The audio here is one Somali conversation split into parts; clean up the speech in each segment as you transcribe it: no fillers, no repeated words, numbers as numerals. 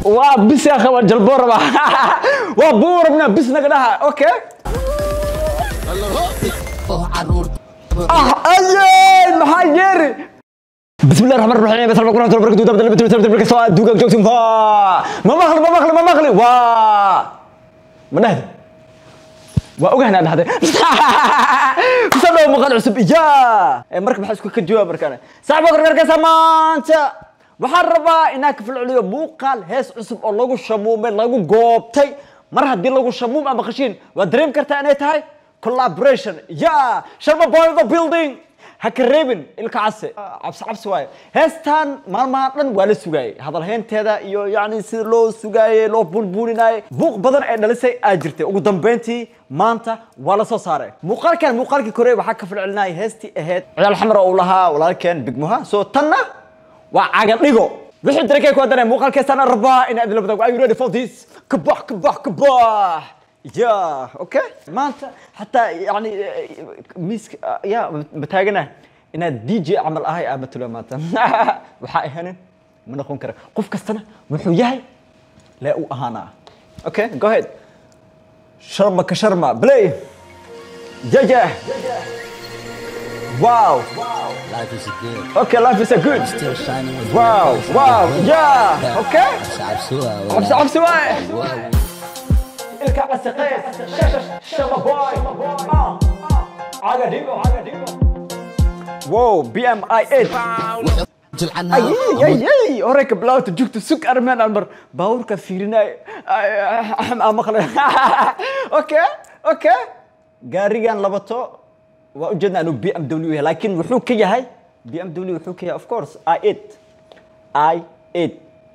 وبس يا اخي الجلبور وبور ابنا بس نقدها اوكي اجل محاجر بسم الله الرحمن الرحيم بسم الله الرحمن الرحيم دوق جوكتم ما مغلي من هذا واوغهنا هذا فسدوا مقال عصب يا مركب حاسكو كجواب مركانه صاحب غير سمانتا waxaan rabaa inaan ka filceliyo muuqaal hees cusub oo lagu shamuumay lagu goobtay mar hadii lagu shamuum ama qashin waa dareem kartaa inay tahay collaboration ya Sharma Boy the building هكريبن الكعسة عبس واي هستان ما دن waa la sugay hadal heynteeda iyo yaani si loo sugay loo bulbulinay buuq badan ee dhalisay ajirtay ugu dambeyntii maanta waa la soo saaray muuqaalkii Korea waxa ka filcelinay heestii ahayd ciyaal xamra oo lahaa walaalkeen bigmuha soo tanna waa caga dhigo wixii dareekay ku wadanay muuqaalkeesana rabaa in aad la badan are you ready for this kabax يا اوكي ما انت حتى يعني ميسك يا متاغنا ان دي جي عمل اهي امتلو ماتا وحا اهنن ما نكون كره قف كستنا وحو يحي لا او اهانا اوكي جو هيد شرما كشرما بلاي جاجا واو life is good اوكي لايف از جود still shining واو يا اوكي عبس واي الكعبة سقيس شرما بوي عقديبو واو بي ام اي 8 اي اوريك بلاوت جوجت سوق ارمان المر باورك فيرنا مخلي اوكي غاريغان لبطو وجدنا انه بي ام دبليو لكن وحو كيahay بي ام دبليو وحو كيahay اوف كورس اي 8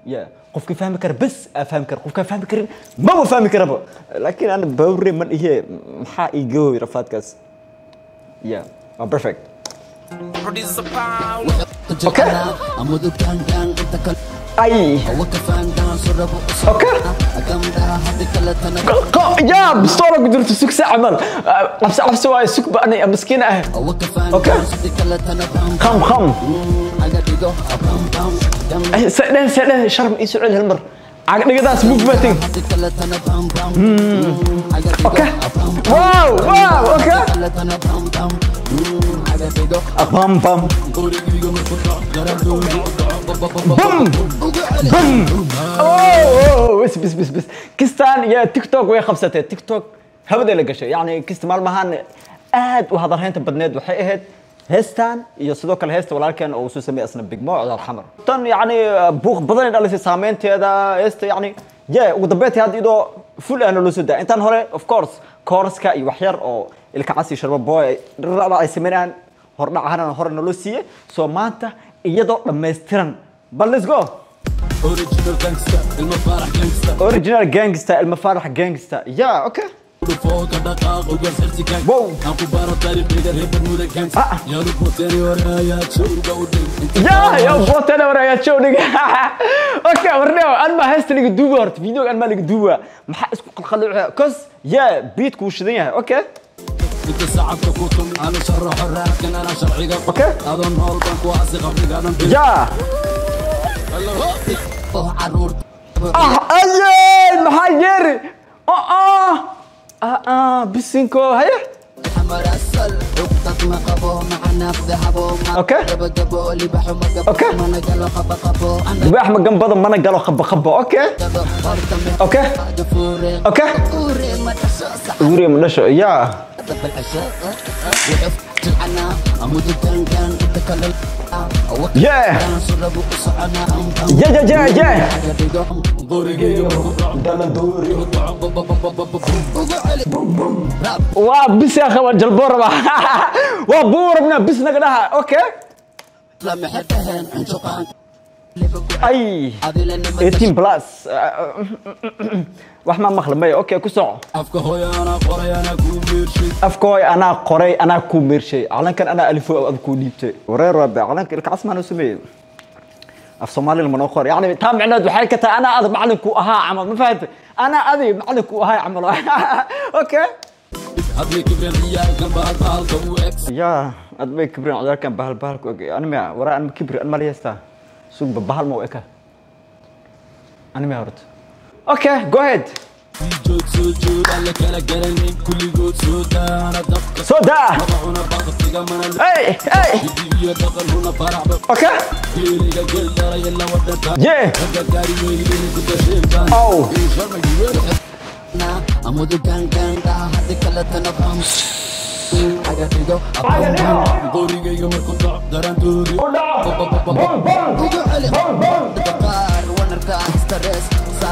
يا قفك فاهم كر بس افهم كر قفك فاهم كر ما فاهم كر لكن انا بوري من هي maxaa iigo rafaadkaas يا بيرفكت اوكي اي اوكي يا بستورة قدرت سوق ساعة عبس واي سوق بأني مسكينة اوكي خم سأله شرم يسوع هالمر عقد قداس موفمنتين اوكي واو اوكي بام اوه بس كستان يا تيك توك ويا خبصته تيك توك هبدا لا gashay يعني كست maalmahan aad u hadal heynta badneed waxay ahayd heestan iyo sidoo kale heesta walaalkeen oo soo sameeyay asna big mo ciyaal xamar tan yani buuq badan dhalisay saameynteeda heesta yani ugu dambeeyay had idoo full aan loo soo daa intaan hore of course course-ka iyo wax yar oo ilka casi Sharma Boy raba ay sameeyaan hordhacana hore noo siiyay soo maanta iyadoo dhameystiran bal let's go original gangster المفارح gangster يا اوكي واو يا بوتاني ورايا شو اوكي ورنيو انا ما هست لي دوبا هرت فيديو انا ما لي دوبا maxaa isku qalqalay كوس يا بيت ku shidan yahay اوكي انت صعب تكون انا شرح الراكن انا شرعي اوكي اظن هول بنك واسق قبل يا اجل محاجر بسينكو هيا اوكي لباح ما جنب ما انا قالوا خبه اوكي وري من نشا يا وبس يا اخي الجلبور وبورنا بس نقدها اوكي اي 18 بلس wax ma maqlamay okay ku soco afkooy ana qoray ana ku meershay calankan ana alif ad ku dhiibtay wareer rabbi calanka ilka casmaan sameeyay af Soomaali ma noo qor yani taa macnaheedu waxay ka tahay ana aad macalinku ahaa amal ma fahamtay ana adi macalinku ahaa amal okay يا أدبي كبرين عذر كان بهال أنا ما وراء أنا كبر أنا ما لي استا سوق بهال مو إكا أنا ما هرت أوكي جو هيد سودا اي اوكي yeah او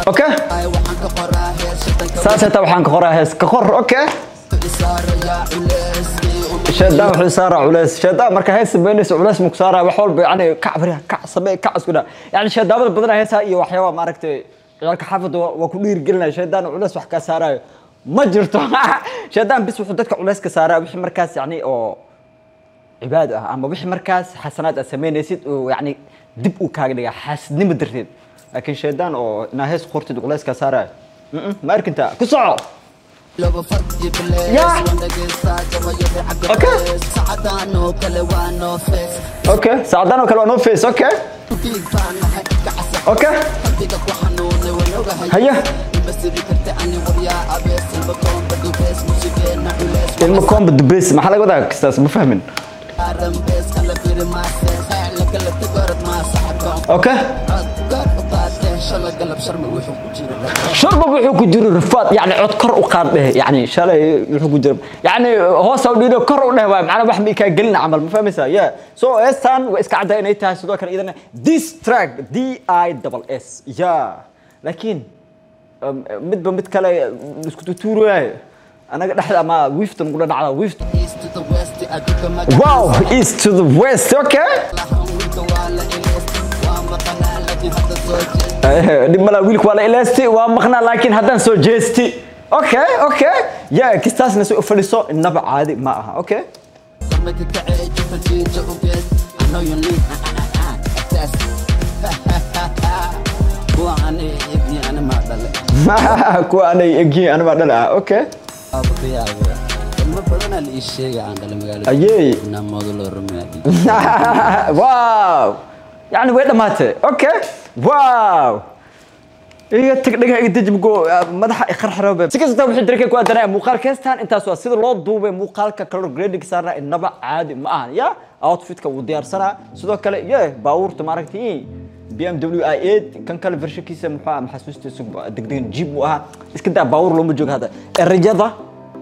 اوكي ساسة waxaan ka qoraa hees ka qor okay شدام وحول سارة علاس شدام مركا هيس بينس علاس مكسارة وحول يعني كعبريها كعصبي كعسكنا يعني شدام بدنا هيسها iyo waxyaabo ma aragtay ciyaarka xafad waa ku dhiir gelinay shadaan culays wax ka saarayo ma jirto shadaan bis wuxuu dadka culays ka saaraa wixii markaas yani oo cibaad ah ama wixii markaas xasanaad aad sameynaysid oo yani dib u kaaga dhiga xaasnimo darteed laakiin shadaan oo inaa hees qortid culays ka saarayo ma arkinta ku soco يا اوكي اوكي سعدان وكلو نو فيس اوكي اوكي هيا المكون بالدبيس ما حدا قدك استاذ ما فاهمين اوكي شرب وحو كجير رفاض يعني عود كر وقاد يعني شالay wuxuu ku jiro يعني hoos oo dhiino kor u dhahay macna wax mi ka galin amal ma fahmaysaa yeah so estan way iska caday inay tahay sidoo kale idana this track DISS yeah laakiin mid kale isku tuuruyahay anaga dhaxda ma wiiftan ugu dhacda wiift wow east to the west okay دملا ويلك ولا إلاستي ومقنا لكن هذا سو جيستي أوكي يا كستاس نسوي فلسو النبع عادي معها أوكي كو أنا يجي أنا ما دلع أوكي أيي واو يعني وين ماته اوكي واو ايه تقدر تجيبو مدح خرخره سكستا وحي دركي كو ادنا موقال كيستان انتاس waa sida loo duubay muuqaalka color grading saarna inaba caadi ma ahan ya outfit-ka uu diyaarsana sidoo kale baawurta maaragtay BMW i8 kan kale versionkiisa ma xasuustiisu degdeg jib u aha iska daa baawur loo ma joog hada erjada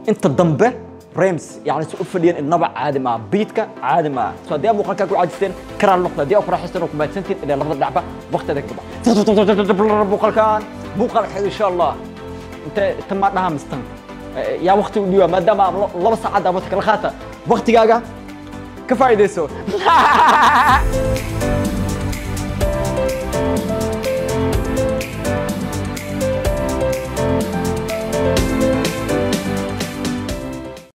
inta dambe ريمز يعني سوق فديان النبع عادي مع بيتك عادي مع سو دي ابو خلكك وعدتين كرا النقطه دي اخرى حسن وكما سنتين الى لفظ اللعبه وقت هذاك ابو خلكان بو خلك ان شاء الله انت تم معنا مستن يا وقت اليوم ما دام لبس ساعه دابتك الخاطه وقتيغا كفايديسو